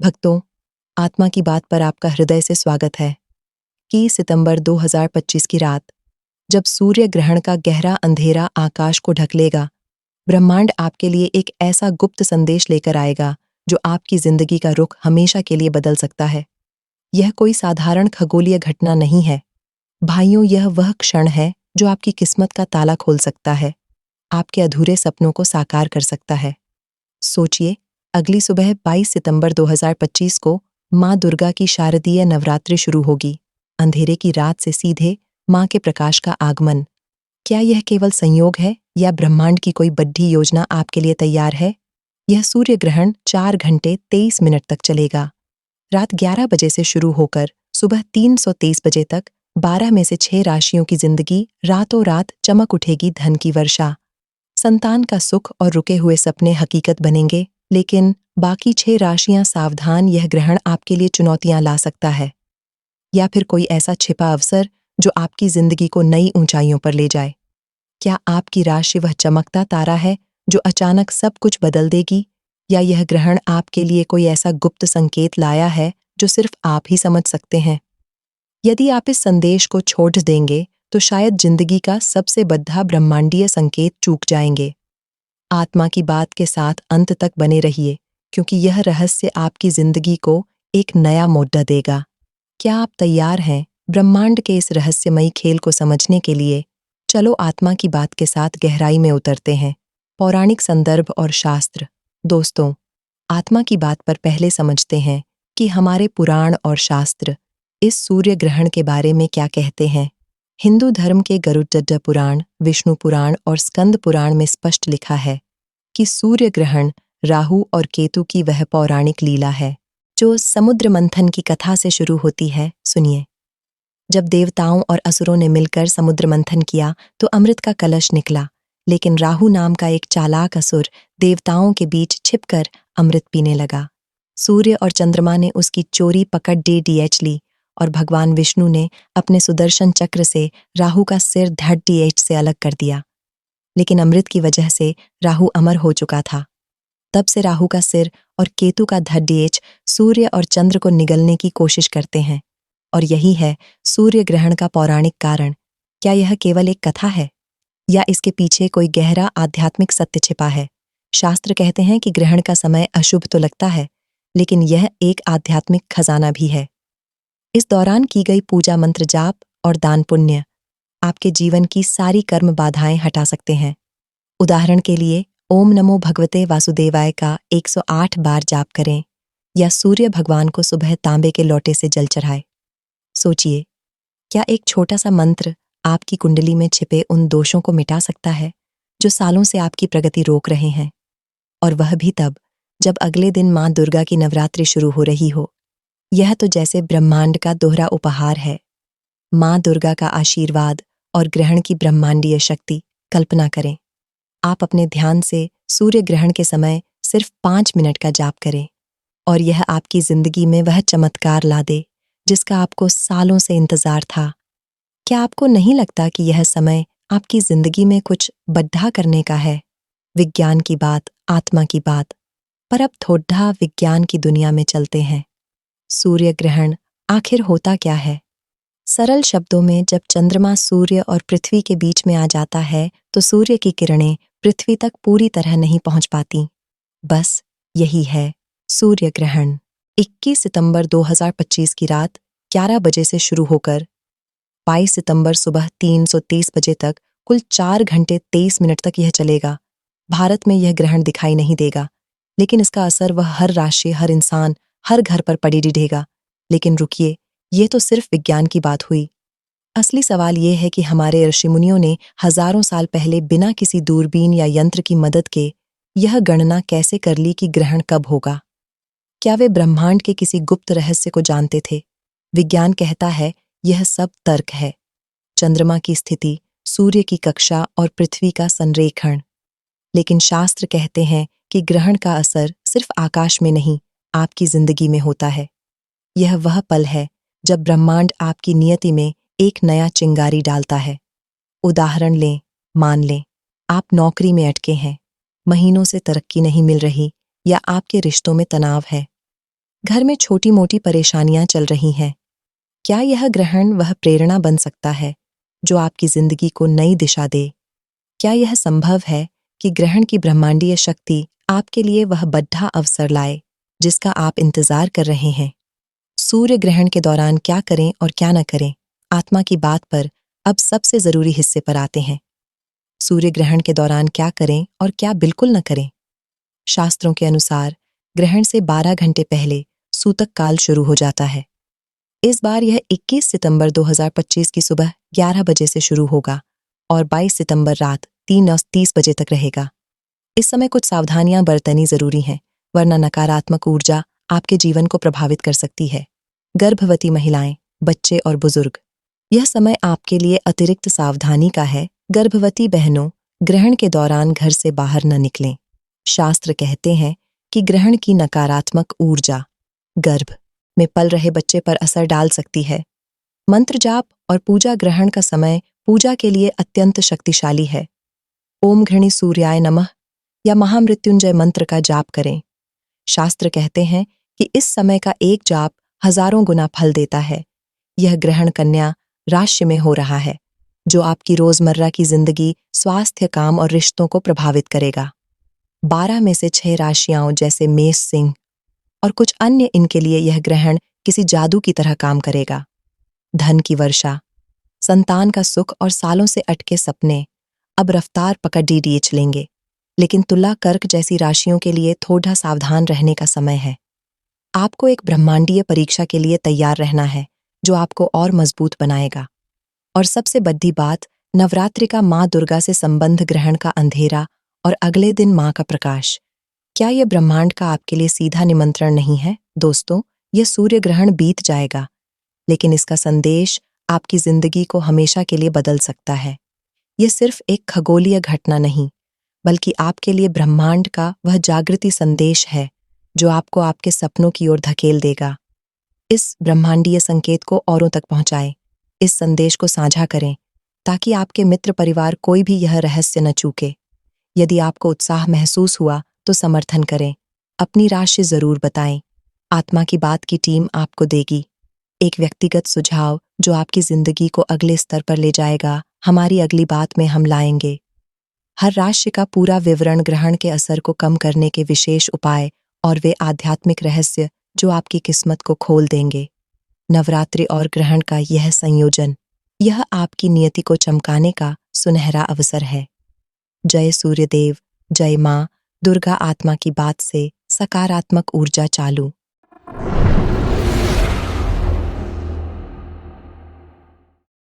भक्तों, आत्मा की बात पर आपका हृदय से स्वागत है। 21 सितंबर 2025 की रात, जब सूर्य ग्रहण का गहरा अंधेरा आकाश को ढक लेगा, ब्रह्मांड आपके लिए एक ऐसा गुप्त संदेश लेकर आएगा जो आपकी जिंदगी का रुख हमेशा के लिए बदल सकता है। यह कोई साधारण खगोलीय घटना नहीं है। भाइयों, यह वह क्षण है जो आपकी किस्मत का ताला खोल सकता है, आपके अधूरे सपनों को साकार कर सकता है। सोचिए, अगली सुबह 22 सितंबर 2025 को माँ दुर्गा की शारदीय नवरात्रि शुरू होगी। अंधेरे की रात से सीधे माँ के प्रकाश का आगमन। क्या यह केवल संयोग है या ब्रह्मांड की कोई बड़ी योजना आपके लिए तैयार है? यह सूर्य ग्रहण 4 घंटे 23 मिनट तक चलेगा। रात 11 बजे से शुरू होकर सुबह 3:23 बजे तक 12 में से 6 राशियों की जिंदगी रातों रात चमक उठेगी धन की वर्षा। संतान का सुख और रुके हुए सपने हकीकत बनेंगे, लेकिन बाकी 6 राशियां सावधान, यह ग्रहण आपके लिए चुनौतियां ला सकता है। या फिर कोई ऐसा छिपा अवसर जो आपकी जिंदगी को नई ऊंचाइयों पर ले जाए। क्या आपकी राशि वह चमकता तारा है जो अचानक सब कुछ बदल देगी, या यह ग्रहण आपके लिए कोई ऐसा गुप्त संकेत लाया है जो सिर्फ आप ही समझ सकते हैं? यदि आप इस संदेश को छोड़ देंगे तो शायद जिंदगी का सबसे बड़ा ब्रह्मांडीय संकेत चूक जाएंगे। आत्मा की बात के साथ अंत तक बने रहिए, क्योंकि यह रहस्य आपकी जिंदगी को एक नया मोड़ देगा। क्या आप तैयार हैं ब्रह्मांड के इस रहस्यमयी खेल को समझने के लिए? चलो आत्मा की बात के साथ गहराई में उतरते हैं। पौराणिक संदर्भ और शास्त्र। दोस्तों, आत्मा की बात पर पहले समझते हैं कि हमारे पुराण और शास्त्र इस सूर्य ग्रहण के बारे में क्या कहते हैं। हिंदू धर्म के गरुड़ पुराण, विष्णु पुराण और स्कंद पुराण में स्पष्ट लिखा है कि सूर्य ग्रहण राहु और केतु की वह पौराणिक लीला है जो समुद्र मंथन की कथा से शुरू होती है। सुनिए, जब देवताओं और असुरों ने मिलकर समुद्र मंथन किया तो अमृत का कलश निकला, लेकिन राहु नाम का एक चालाक असुर देवताओं के बीच छिपकर अमृत पीने लगा। सूर्य और चंद्रमा ने उसकी चोरी पकड़ ली और भगवान विष्णु ने अपने सुदर्शन चक्र से राहु का सिर धड़ से अलग कर दिया। लेकिन अमृत की वजह से राहु अमर हो चुका था। तब से राहु का सिर और केतु का धड़ सूर्य और चंद्र को निगलने की कोशिश करते हैं, और यही है सूर्य ग्रहण का पौराणिक कारण। क्या यह केवल एक कथा है या इसके पीछे कोई गहरा आध्यात्मिक सत्य छिपा है? शास्त्र कहते हैं कि ग्रहण का समय अशुभ तो लगता है, लेकिन यह एक आध्यात्मिक खजाना भी है। इस दौरान की गई पूजा, मंत्र जाप और दान पुण्य आपके जीवन की सारी कर्म बाधाएं हटा सकते हैं। उदाहरण के लिए, ओम नमो भगवते वासुदेवाय का 108 बार जाप करें, या सूर्य भगवान को सुबह तांबे के लोटे से जल चढ़ाएं। सोचिए, क्या एक छोटा सा मंत्र आपकी कुंडली में छिपे उन दोषों को मिटा सकता है जो सालों से आपकी प्रगति रोक रहे हैं? और वह भी तब जब अगले दिन माँ दुर्गा की नवरात्रि शुरू हो रही हो। यह तो जैसे ब्रह्मांड का दोहरा उपहार है। माँ दुर्गा का आशीर्वाद और ग्रहण की ब्रह्मांडीय शक्ति। कल्पना करें, आप अपने ध्यान से सूर्य ग्रहण के समय सिर्फ 5 मिनट का जाप करें, और यह आपकी जिंदगी में वह चमत्कार ला दे जिसका आपको सालों से इंतजार था। क्या आपको नहीं लगता कि यह समय आपकी जिंदगी में कुछ बड़ा करने का है? विज्ञान की बात, आत्मा की बात। पर अब थोड़ा विज्ञान की दुनिया में चलते हैं। सूर्य ग्रहण आखिर होता क्या है? सरल शब्दों में, जब चंद्रमा सूर्य और पृथ्वी के बीच में आ जाता है तो सूर्य की किरणें पृथ्वी तक पूरी तरह नहीं पहुंच पाती। बस यही है सूर्य ग्रहण। 21 सितंबर 2025 की रात 11 बजे से शुरू होकर 22 सितंबर सुबह 3:30 बजे तक कुल 4 घंटे 23 मिनट तक यह चलेगा। भारत में यह ग्रहण दिखाई नहीं देगा, लेकिन इसका असर वह हर राशि, हर इंसान, हर घर पर पड़ी रहेगा। लेकिन रुकिए, ये तो सिर्फ विज्ञान की बात हुई। असली सवाल ये है कि हमारे ऋषि मुनियों ने हजारों साल पहले बिना किसी दूरबीन या यंत्र की मदद के यह गणना कैसे कर ली कि ग्रहण कब होगा? क्या वे ब्रह्मांड के किसी गुप्त रहस्य को जानते थे? विज्ञान कहता है यह सब तर्क है। चंद्रमा की स्थिति, सूर्य की कक्षा और पृथ्वी का संरेखण। लेकिन शास्त्र कहते हैं कि ग्रहण का असर सिर्फ आकाश में नहीं, आपकी जिंदगी में होता है। यह वह पल है जब ब्रह्मांड आपकी नियति में एक नया चिंगारी डालता है। उदाहरण लें, मान लें आप नौकरी में अटके हैं, महीनों से तरक्की नहीं मिल रही, या आपके रिश्तों में तनाव है। घर में छोटी मोटी परेशानियां चल रही हैं। क्या यह ग्रहण वह प्रेरणा बन सकता है जो आपकी जिंदगी को नई दिशा दे? क्या यह संभव है कि ग्रहण की ब्रह्मांडीय शक्ति आपके लिए वह बड़ा अवसर लाए जिसका आप इंतजार कर रहे हैं? सूर्य ग्रहण के दौरान क्या करें और क्या न करें, आत्मा की बात पर अब सबसे जरूरी हिस्से पर आते हैं। सूर्य ग्रहण के दौरान क्या करें और क्या बिल्कुल न करें। शास्त्रों के अनुसार ग्रहण से 12 घंटे पहले सूतक काल शुरू हो जाता है। इस बार यह 21 सितंबर 2025 की सुबह 11 बजे से शुरू होगा और 22 सितंबर रात 3:30 बजे तक रहेगा। इस समय कुछ सावधानियां बरतनी जरूरी हैं, वरना नकारात्मक ऊर्जा आपके जीवन को प्रभावित कर सकती है। गर्भवती महिलाएं, बच्चे और बुजुर्ग, यह समय आपके लिए अतिरिक्त सावधानी का है। गर्भवती बहनों, ग्रहण के दौरान घर से बाहर न निकलें। शास्त्र कहते हैं कि ग्रहण की नकारात्मक ऊर्जा गर्भ में पल रहे बच्चे पर असर डाल सकती है। मंत्र जाप और पूजा ग्रहण का समय पूजा के लिए अत्यंत शक्तिशाली है। ओम घृणी सूर्याय नमः या महामृत्युंजय मंत्र का जाप करें। शास्त्र कहते हैं कि इस समय का एक जाप हजारों गुना फल देता है। यह ग्रहण कन्या राशि में हो रहा है, जो आपकी रोजमर्रा की जिंदगी, स्वास्थ्य, काम और रिश्तों को प्रभावित करेगा। 12 में से 6 राशियां जैसे मेष, सिंह और कुछ अन्य, इनके लिए यह ग्रहण किसी जादू की तरह काम करेगा। धन की वर्षा, संतान का सुख और सालों से अटके सपने अब रफ्तार पकड़ डीडीएच लेंगे। लेकिन तुला, कर्क जैसी राशियों के लिए थोड़ा सावधान रहने का समय है। आपको एक ब्रह्मांडीय परीक्षा के लिए तैयार रहना है जो आपको और मजबूत बनाएगा। और सबसे बड़ी बात, नवरात्रि का माँ दुर्गा से संबंध, ग्रहण का अंधेरा और अगले दिन माँ का प्रकाश। क्या यह ब्रह्मांड का आपके लिए सीधा निमंत्रण नहीं है? दोस्तों, यह सूर्य ग्रहण बीत जाएगा, लेकिन इसका संदेश आपकी जिंदगी को हमेशा के लिए बदल सकता है। यह सिर्फ एक खगोलीय घटना नहीं, बल्कि आपके लिए ब्रह्मांड का वह जागृति संदेश है जो आपको आपके सपनों की ओर धकेल देगा। इस ब्रह्मांडीय संकेत को औरों तक पहुंचाएं। इस संदेश को साझा करें ताकि आपके मित्र, परिवार, कोई भी यह रहस्य न चूके। यदि आपको उत्साह महसूस हुआ तो समर्थन करें। अपनी राशि जरूर बताएं। आत्मा की बात की टीम आपको देगी एक व्यक्तिगत सुझाव जो आपकी जिंदगी को अगले स्तर पर ले जाएगा। हमारी अगली बात में हम लाएंगे हर राशि का पूरा विवरण, ग्रहण के असर को कम करने के विशेष उपाय और वे आध्यात्मिक रहस्य जो आपकी किस्मत को खोल देंगे। नवरात्रि और ग्रहण का यह संयोजन, यह आपकी नियति को चमकाने का सुनहरा अवसर है। जय सूर्यदेव, जय माँ दुर्गा। आत्मा की बात से सकारात्मक ऊर्जा चालू।